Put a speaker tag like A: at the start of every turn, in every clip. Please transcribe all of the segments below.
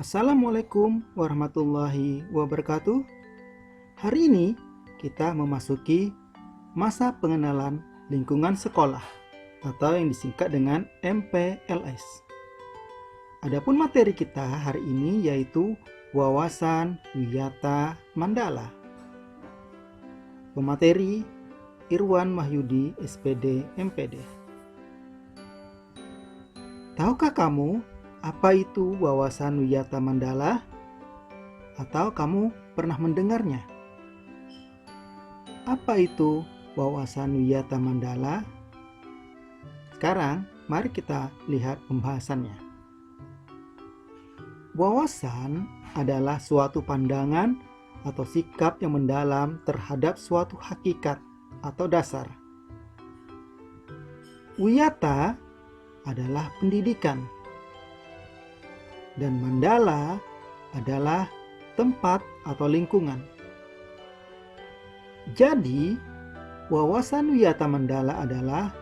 A: Assalamualaikum warahmatullahi wabarakatuh. Hari ini kita memasuki masa pengenalan lingkungan sekolah atau yang disingkat dengan MPLS. Adapun materi kita hari ini yaitu wawasan wiyata mandala. Pemateri Irwan Mahyudi, SPD, MPD. Tahukah kamu apa itu wawasan wiyata mandala? Atau kamu pernah mendengarnya? Apa itu wawasan wiyata mandala? Sekarang mari kita lihat pembahasannya. Wawasan adalah suatu pandangan atau sikap yang mendalam terhadap suatu hakikat atau dasar. Wiyata adalah pendidikan. Dan mandala adalah tempat atau lingkungan. Jadi, wawasan wiyata mandala adalah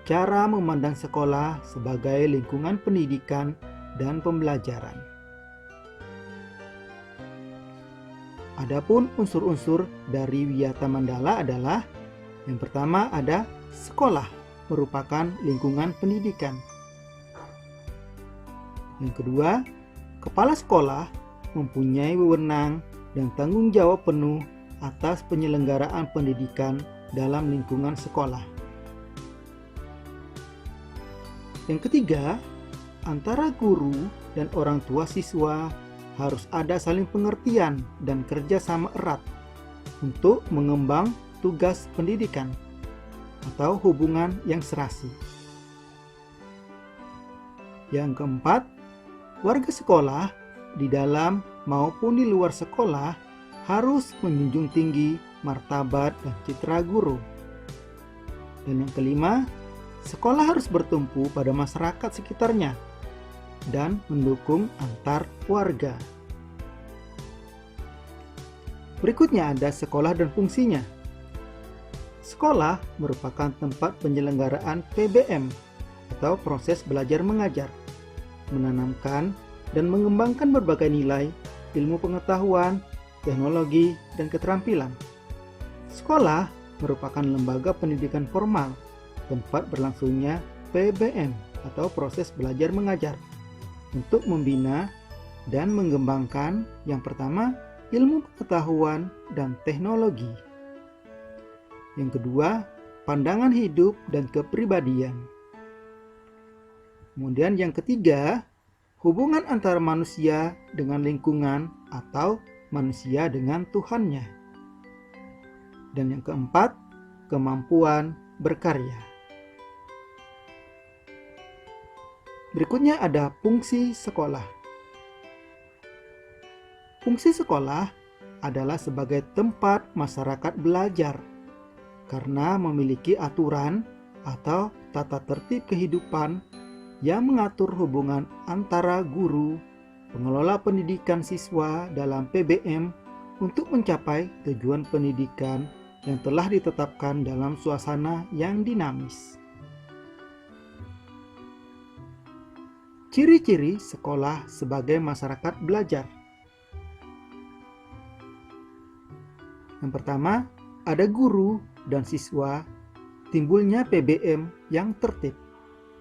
A: cara memandang sekolah sebagai lingkungan pendidikan dan pembelajaran. Adapun unsur-unsur dari wiyata mandala adalah yang pertama ada sekolah, merupakan lingkungan pendidikan. Yang kedua, kepala sekolah mempunyai wewenang dan tanggung jawab penuh atas penyelenggaraan pendidikan dalam lingkungan sekolah. Yang ketiga, antara guru dan orang tua siswa harus ada saling pengertian dan kerjasama erat untuk mengembang tugas pendidikan atau hubungan yang serasi. Yang keempat, warga sekolah di dalam maupun di luar sekolah harus menjunjung tinggi martabat dan citra guru. Dan yang kelima, sekolah harus bertumpu pada masyarakat sekitarnya dan mendukung antar warga. Berikutnya ada sekolah dan fungsinya. Sekolah merupakan tempat penyelenggaraan PBM atau proses belajar mengajar, menanamkan dan mengembangkan berbagai nilai, ilmu pengetahuan, teknologi, dan keterampilan. Sekolah merupakan lembaga pendidikan formal, tempat berlangsungnya PBM atau proses belajar mengajar, untuk membina dan mengembangkan yang pertama, ilmu pengetahuan dan teknologi. Yang kedua, pandangan hidup dan kepribadian. Kemudian yang ketiga, hubungan antara manusia dengan lingkungan atau manusia dengan Tuhannya. Dan yang keempat, kemampuan berkarya. Berikutnya ada fungsi sekolah. Fungsi sekolah adalah sebagai tempat masyarakat belajar karena memiliki aturan atau tata tertib kehidupan yang mengatur hubungan antara guru, pengelola pendidikan siswa dalam PBM untuk mencapai tujuan pendidikan yang telah ditetapkan dalam suasana yang dinamis. Ciri-ciri sekolah sebagai masyarakat belajar. Yang pertama, ada guru dan siswa, timbulnya PBM yang tertib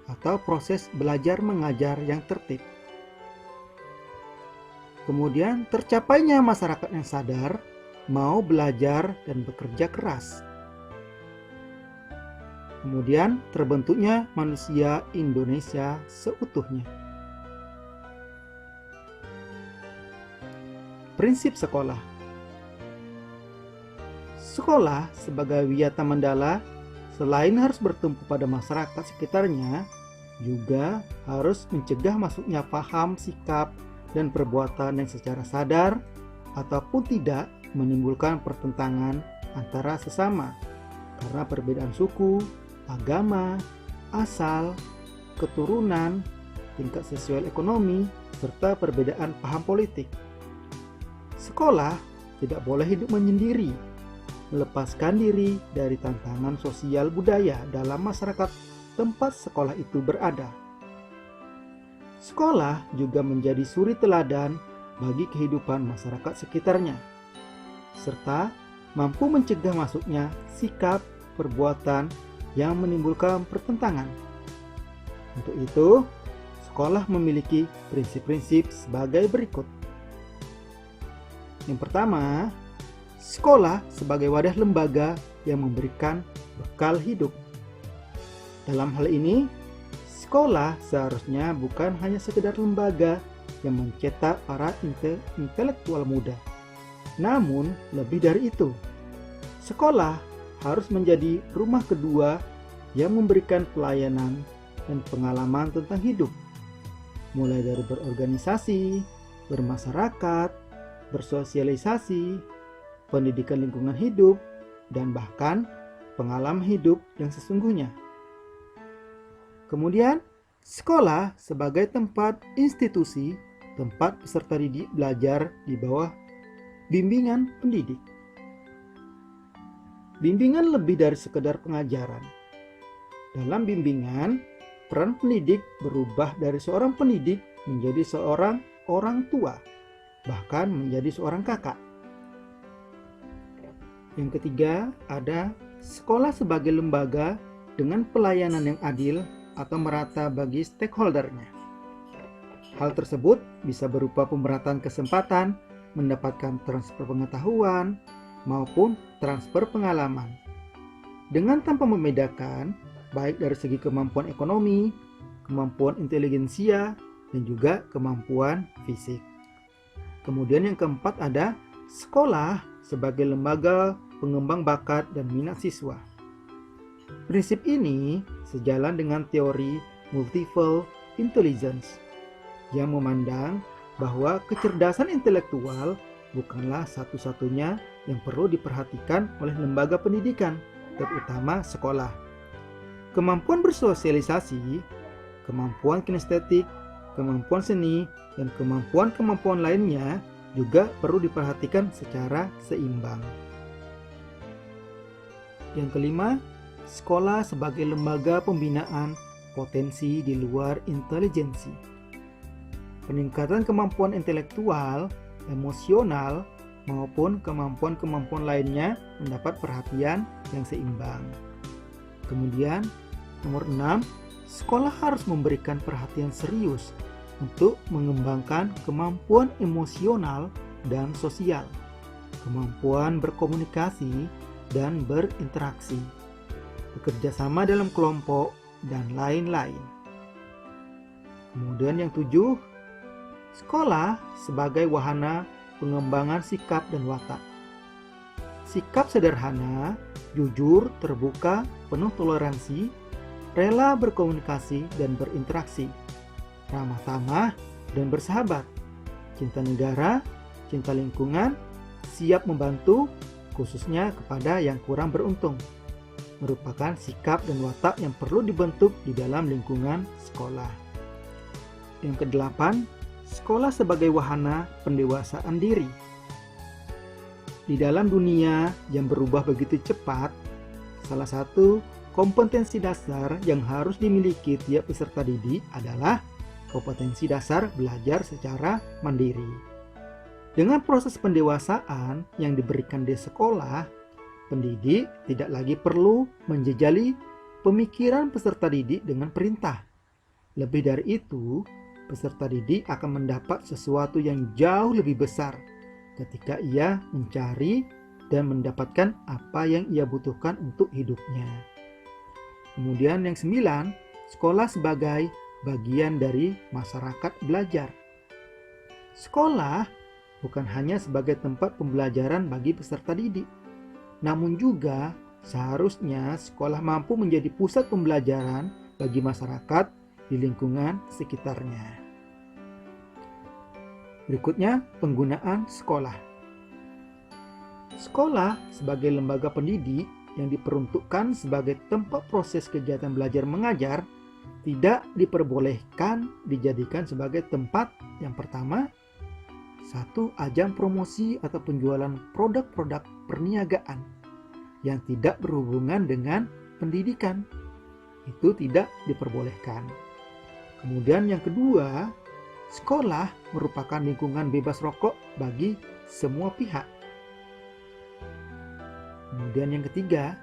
A: atau proses belajar mengajar yang tertib. Kemudian tercapainya masyarakat yang sadar, mau belajar dan bekerja keras. Kemudian terbentuknya manusia Indonesia seutuhnya. Prinsip sekolah. Sekolah sebagai wiyata mandala selain harus bertumpu pada masyarakat sekitarnya, juga harus mencegah masuknya paham, sikap, dan perbuatan yang secara sadar ataupun tidak menimbulkan pertentangan antara sesama karena perbedaan suku, agama, asal, keturunan, tingkat sosial ekonomi, serta perbedaan paham politik. Sekolah tidak boleh hidup menyendiri, melepaskan diri dari tantangan sosial budaya dalam masyarakat tempat sekolah itu berada. Sekolah juga menjadi suri teladan bagi kehidupan masyarakat sekitarnya, serta mampu mencegah masuknya sikap perbuatan yang menimbulkan pertentangan. Untuk itu, sekolah memiliki prinsip-prinsip sebagai berikut. Yang pertama, sekolah sebagai wadah lembaga yang memberikan bekal hidup. Dalam hal ini, sekolah seharusnya bukan hanya sekedar lembaga yang mencetak para intelektual muda. Namun, lebih dari itu, sekolah harus menjadi rumah kedua yang memberikan pelayanan dan pengalaman tentang hidup, mulai dari berorganisasi, bermasyarakat, bersosialisasi, pendidikan lingkungan hidup, dan bahkan pengalaman hidup yang sesungguhnya. Kemudian, sekolah sebagai tempat institusi, tempat peserta didik belajar di bawah bimbingan pendidik. Bimbingan lebih dari sekedar pengajaran. Dalam bimbingan, peran pendidik berubah dari seorang pendidik menjadi seorang orang tua, bahkan menjadi seorang kakak. Yang ketiga, ada sekolah sebagai lembaga dengan pelayanan yang adil atau merata bagi stakeholdernya. Hal tersebut bisa berupa pemerataan kesempatan, mendapatkan transfer pengetahuan, maupun transfer pengalaman. Dengan tanpa membedakan, baik dari segi kemampuan ekonomi, kemampuan intelijensia, dan juga kemampuan fisik. Kemudian yang keempat ada sekolah sebagai lembaga pengembang bakat dan minat siswa. Prinsip ini sejalan dengan teori multiple intelligence yang memandang bahwa kecerdasan intelektual bukanlah satu-satunya yang perlu diperhatikan oleh lembaga pendidikan, terutama sekolah. Kemampuan bersosialisasi, kemampuan kinestetik, kemampuan seni, dan kemampuan-kemampuan lainnya juga perlu diperhatikan secara seimbang. Yang kelima, sekolah sebagai lembaga pembinaan potensi di luar intelijensi. Peningkatan kemampuan intelektual, emosional, maupun kemampuan-kemampuan lainnya mendapat perhatian yang seimbang. Kemudian, nomor 6, sekolah harus memberikan perhatian serius untuk mengembangkan kemampuan emosional dan sosial, kemampuan berkomunikasi dan berinteraksi, bekerja sama dalam kelompok, dan lain-lain. Kemudian yang 7, sekolah sebagai wahana pengembangan sikap dan watak. Sikap sederhana, jujur, terbuka, penuh toleransi, rela berkomunikasi dan berinteraksi, ramah tamah dan bersahabat, cinta negara, cinta lingkungan, siap membantu, khususnya kepada yang kurang beruntung, merupakan sikap dan watak yang perlu dibentuk di dalam lingkungan sekolah. Yang kedelapan, sekolah sebagai wahana pendewasaan diri. Di dalam dunia yang berubah begitu cepat, salah satu kompetensi dasar yang harus dimiliki tiap peserta didik adalah kompetensi dasar belajar secara mandiri. Dengan proses pendewasaan yang diberikan di sekolah, pendidik tidak lagi perlu menjejali pemikiran peserta didik dengan perintah. Lebih dari itu, peserta didik akan mendapat sesuatu yang jauh lebih besar ketika ia mencari dan mendapatkan apa yang ia butuhkan untuk hidupnya. Kemudian yang 9, sekolah sebagai bagian dari masyarakat belajar. Sekolah bukan hanya sebagai tempat pembelajaran bagi peserta didik, namun juga seharusnya sekolah mampu menjadi pusat pembelajaran bagi masyarakat di lingkungan sekitarnya. Berikutnya, penggunaan sekolah. Sekolah sebagai lembaga pendidik yang diperuntukkan sebagai tempat proses kegiatan belajar mengajar tidak diperbolehkan dijadikan sebagai tempat yang pertama, satu ajang promosi atau penjualan produk-produk perniagaan yang tidak berhubungan dengan pendidikan. Itu tidak diperbolehkan. Kemudian yang kedua, sekolah merupakan lingkungan bebas rokok bagi semua pihak. Kemudian yang ketiga,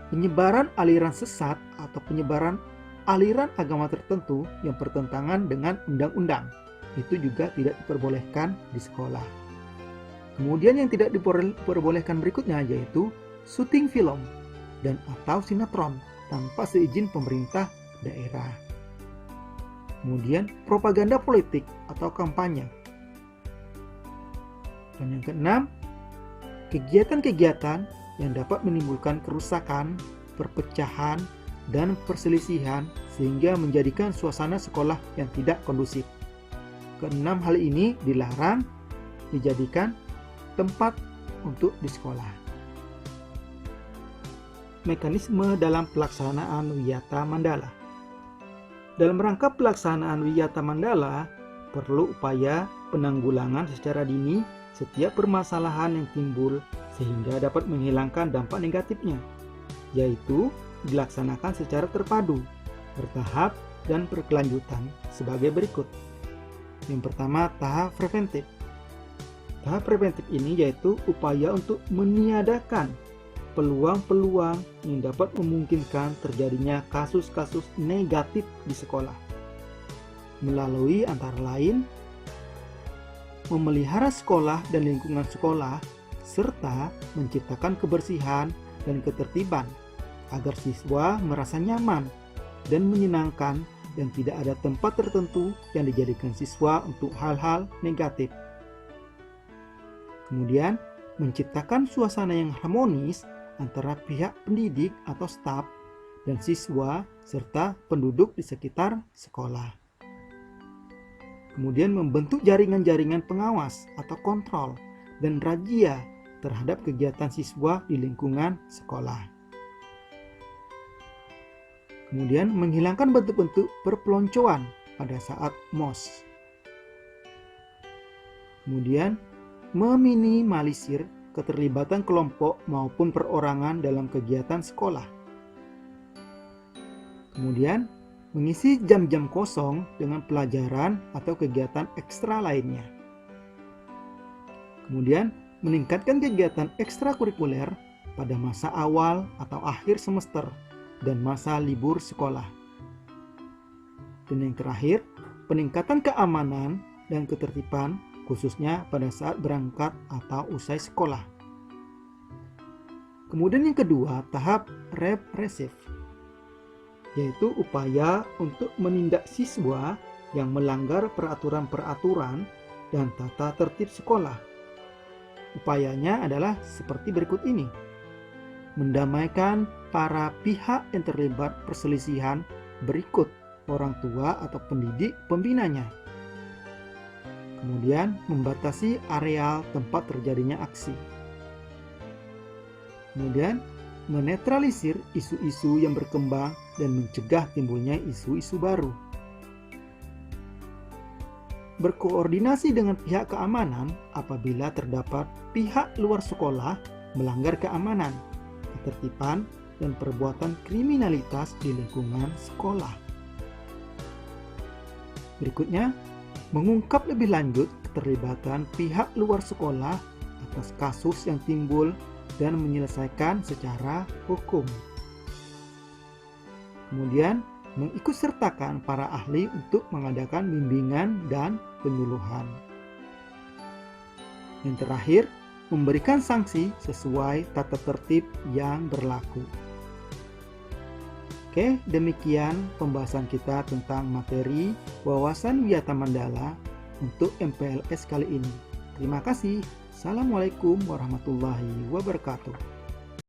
A: penyebaran aliran sesat atau penyebaran aliran agama tertentu yang bertentangan dengan undang-undang itu juga tidak diperbolehkan di sekolah. Kemudian yang tidak diperbolehkan berikutnya yaitu syuting film dan atau sinetron tanpa seizin pemerintah daerah. Kemudian propaganda politik atau kampanye. Dan yang keenam, kegiatan-kegiatan yang dapat menimbulkan kerusakan, perpecahan, dan perselisihan sehingga menjadikan suasana sekolah yang tidak kondusif. Keenam hal ini dilarang dijadikan tempat untuk di sekolah. Mekanisme dalam pelaksanaan Wiyata Mandala. Dalam rangka pelaksanaan Wiyata Mandala, perlu upaya penanggulangan secara dini setiap permasalahan yang timbul sehingga dapat menghilangkan dampak negatifnya, yaitu dilaksanakan secara terpadu, bertahap, dan berkelanjutan sebagai berikut. Yang pertama, tahap preventif. Tahap preventif ini yaitu upaya untuk meniadakan peluang-peluang yang dapat memungkinkan terjadinya kasus-kasus negatif di sekolah, melalui antara lain memelihara sekolah dan lingkungan sekolah, serta menciptakan kebersihan dan ketertiban agar siswa merasa nyaman dan menyenangkan dan tidak ada tempat tertentu yang dijadikan siswa untuk hal-hal negatif. Kemudian, menciptakan suasana yang harmonis antara pihak pendidik atau staf dan siswa serta penduduk di sekitar sekolah. Kemudian membentuk jaringan-jaringan pengawas atau kontrol dan razia terhadap kegiatan siswa di lingkungan sekolah. Kemudian menghilangkan bentuk-bentuk perpeloncoan pada saat MOS. Kemudian meminimalisir keterlibatan kelompok maupun perorangan dalam kegiatan sekolah. Kemudian mengisi jam-jam kosong dengan pelajaran atau kegiatan ekstra lainnya. Kemudian meningkatkan kegiatan ekstrakurikuler pada masa awal atau akhir semester dan masa libur sekolah. Dan yang terakhir, peningkatan keamanan dan ketertiban khususnya pada saat berangkat atau usai sekolah. Kemudian yang kedua, tahap represif, yaitu upaya untuk menindak siswa yang melanggar peraturan-peraturan dan tata tertib sekolah. Upayanya adalah seperti berikut ini. Mendamaikan para pihak yang terlibat perselisihan berikut orang tua atau pendidik pembinanya. Kemudian membatasi areal tempat terjadinya aksi. Kemudian menetralisir isu-isu yang berkembang dan mencegah timbulnya isu-isu baru. Berkoordinasi dengan pihak keamanan apabila terdapat pihak luar sekolah melanggar keamanan, ketertiban, dan perbuatan kriminalitas di lingkungan sekolah. Berikutnya, mengungkap lebih lanjut keterlibatan pihak luar sekolah atas kasus yang timbul dan menyelesaikan secara hukum. Kemudian, mengikutsertakan para ahli untuk mengadakan bimbingan dan penyuluhan. Yang terakhir, memberikan sanksi sesuai tata tertib yang berlaku. Oke, demikian pembahasan kita tentang materi wawasan Wiyata Mandala untuk MPLS kali ini. Terima kasih. Assalamualaikum warahmatullahi wabarakatuh.